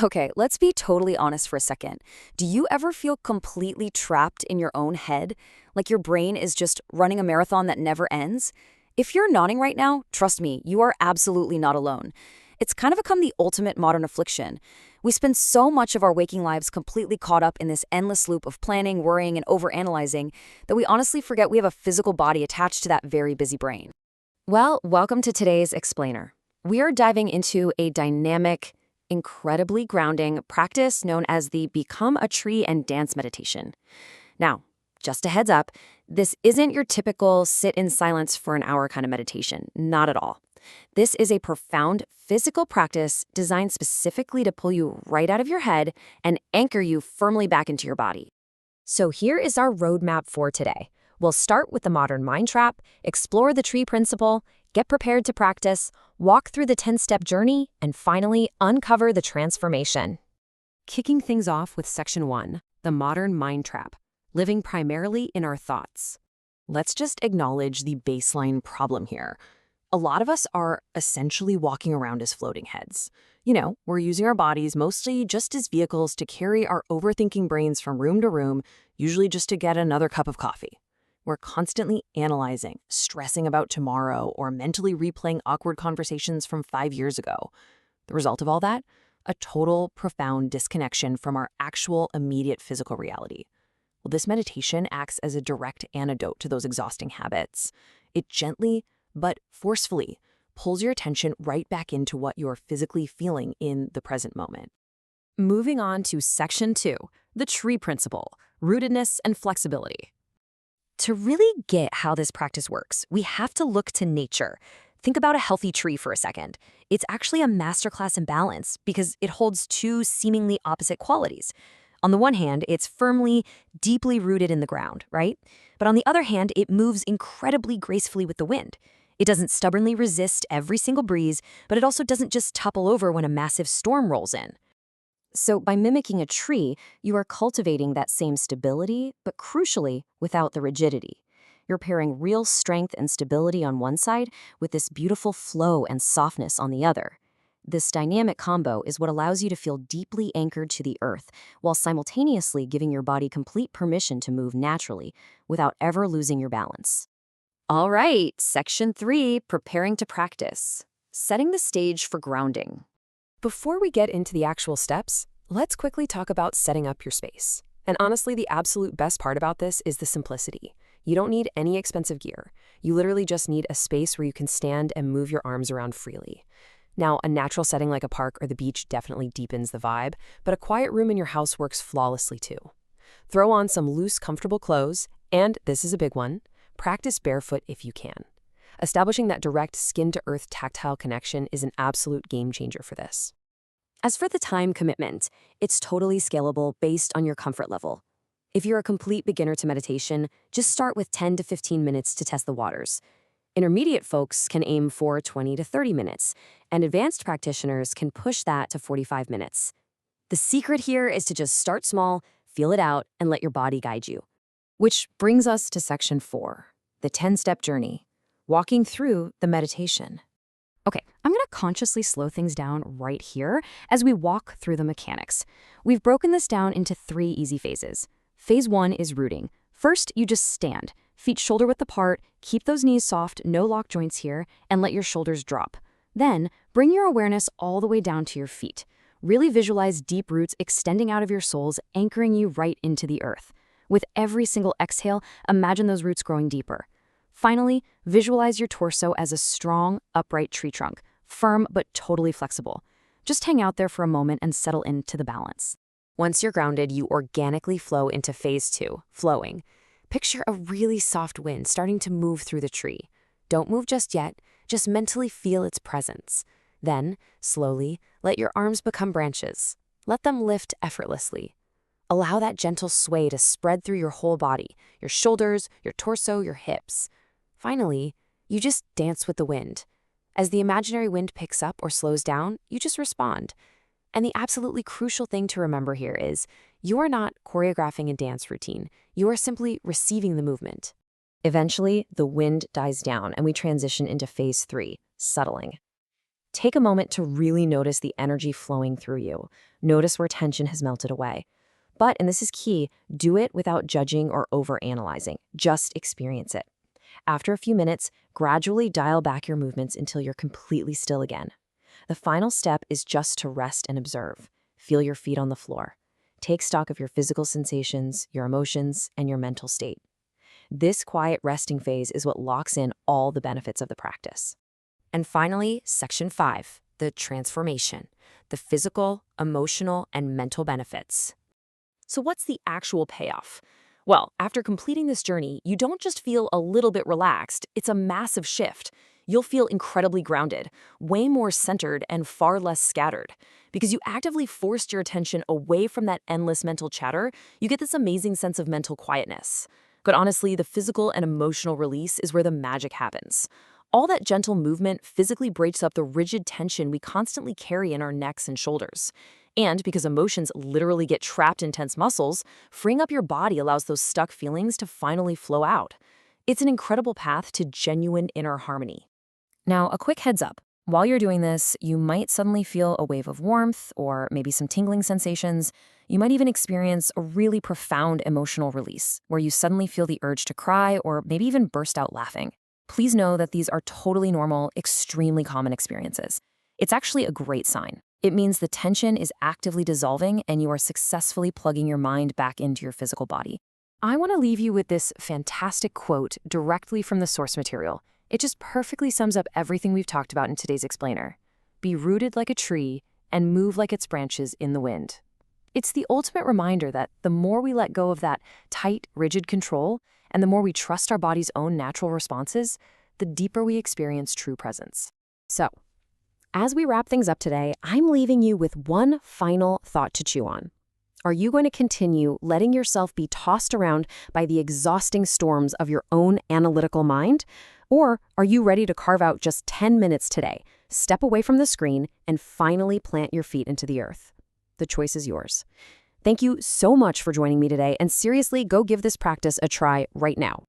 Okay, let's be totally honest for a second. Do you ever feel completely trapped in your own head? Like your brain is just running a marathon that never ends? If you're nodding right now, trust me, you are absolutely not alone. It's kind of become the ultimate modern affliction. We spend so much of our waking lives completely caught up in this endless loop of planning, worrying, and overanalyzing that we honestly forget we have a physical body attached to that very busy brain. Well, welcome to today's Explainer. We are diving into a dynamic, incredibly grounding practice known as the Become a Tree and Dance meditation. Now, just a heads up, this isn't your typical sit in silence for an hour kind of meditation. Not at all. This is a profound physical practice designed specifically to pull you right out of your head and anchor you firmly back into your body. So here is our roadmap for today. We'll start with the modern mind trap, explore the tree principle, get prepared to practice, walk through the 10-step journey, and finally uncover the transformation. Kicking things off with Section 1, the modern mind trap, living primarily in our thoughts. Let's just acknowledge the baseline problem here. A lot of us are essentially walking around as floating heads. We're using our bodies mostly just as vehicles to carry our overthinking brains from room to room, usually just to get another cup of coffee. We're constantly analyzing, stressing about tomorrow, or mentally replaying awkward conversations from 5 years ago. The result of all that? A total, profound disconnection from our actual, immediate physical reality. Well, this meditation acts as a direct antidote to those exhausting habits. It gently, but forcefully, pulls your attention right back into what you're physically feeling in the present moment. Moving on to Section 2, the tree principle, rootedness and flexibility. To really get how this practice works, we have to look to nature. Think about a healthy tree for a second. It's actually a masterclass in balance because it holds two seemingly opposite qualities. On the one hand, it's firmly, deeply rooted in the ground, right? But on the other hand, it moves incredibly gracefully with the wind. It doesn't stubbornly resist every single breeze, but it also doesn't just topple over when a massive storm rolls in. So by mimicking a tree, you are cultivating that same stability, but crucially, without the rigidity. You're pairing real strength and stability on one side with this beautiful flow and softness on the other. This dynamic combo is what allows you to feel deeply anchored to the earth, while simultaneously giving your body complete permission to move naturally without ever losing your balance. All right, Section 3, preparing to practice. Setting the stage for grounding. Before we get into the actual steps, let's quickly talk about setting up your space. And honestly, the absolute best part about this is the simplicity. You don't need any expensive gear. You literally just need a space where you can stand and move your arms around freely. Now, a natural setting like a park or the beach definitely deepens the vibe, but a quiet room in your house works flawlessly too. Throw on some loose, comfortable clothes, and this is a big one, practice barefoot if you can. Establishing that direct skin-to-earth tactile connection is an absolute game changer for this. As for the time commitment, it's totally scalable based on your comfort level. If you're a complete beginner to meditation, just start with 10 to 15 minutes to test the waters. Intermediate folks can aim for 20 to 30 minutes, and advanced practitioners can push that to 45 minutes. The secret here is to just start small, feel it out, and let your body guide you. Which brings us to Section 4, the 10-step journey, walking through the meditation. Okay, I'm going to consciously slow things down right here as we walk through the mechanics. We've broken this down into 3 easy phases. Phase 1 is rooting. First, you just stand, feet shoulder-width apart, keep those knees soft, no lock joints here, and let your shoulders drop. Then, bring your awareness all the way down to your feet. Really visualize deep roots extending out of your soles, anchoring you right into the earth. With every single exhale, imagine those roots growing deeper. Finally, visualize your torso as a strong, upright tree trunk, firm but totally flexible. Just hang out there for a moment and settle into the balance. Once you're grounded, you organically flow into Phase 2, flowing. Picture a really soft wind starting to move through the tree. Don't move just yet, just mentally feel its presence. Then, slowly, let your arms become branches. Let them lift effortlessly. Allow that gentle sway to spread through your whole body, your shoulders, your torso, your hips. Finally, you just dance with the wind. As the imaginary wind picks up or slows down, you just respond. And the absolutely crucial thing to remember here is you are not choreographing a dance routine. You are simply receiving the movement. Eventually, the wind dies down and we transition into Phase 3, settling. Take a moment to really notice the energy flowing through you. Notice where tension has melted away. But, and this is key, do it without judging or overanalyzing. Just experience it. After a few minutes, gradually dial back your movements until you're completely still again. The final step is just to rest and observe. Feel your feet on the floor. Take stock of your physical sensations, your emotions, and your mental state. This quiet resting phase is what locks in all the benefits of the practice. And finally, Section 5, the transformation, the physical, emotional, and mental benefits. So what's the actual payoff? Well, after completing this journey, you don't just feel a little bit relaxed, it's a massive shift. You'll feel incredibly grounded, way more centered, and far less scattered. Because you actively forced your attention away from that endless mental chatter, you get this amazing sense of mental quietness. But honestly, the physical and emotional release is where the magic happens. All that gentle movement physically breaks up the rigid tension we constantly carry in our necks and shoulders. And because emotions literally get trapped in tense muscles, freeing up your body allows those stuck feelings to finally flow out. It's an incredible path to genuine inner harmony. Now, a quick heads up. While you're doing this, you might suddenly feel a wave of warmth or maybe some tingling sensations. You might even experience a really profound emotional release, where you suddenly feel the urge to cry or maybe even burst out laughing. Please know that these are totally normal, extremely common experiences. It's actually a great sign. It means the tension is actively dissolving and you are successfully plugging your mind back into your physical body. I want to leave you with this fantastic quote directly from the source material. It just perfectly sums up everything we've talked about in today's explainer. Be rooted like a tree and move like its branches in the wind. It's the ultimate reminder that the more we let go of that tight, rigid control, and the more we trust our body's own natural responses, the deeper we experience true presence. So, as we wrap things up today, I'm leaving you with one final thought to chew on. Are you going to continue letting yourself be tossed around by the exhausting storms of your own analytical mind? Or are you ready to carve out just 10 minutes today, step away from the screen, and finally plant your feet into the earth? The choice is yours. Thank you so much for joining me today, and seriously, go give this practice a try right now.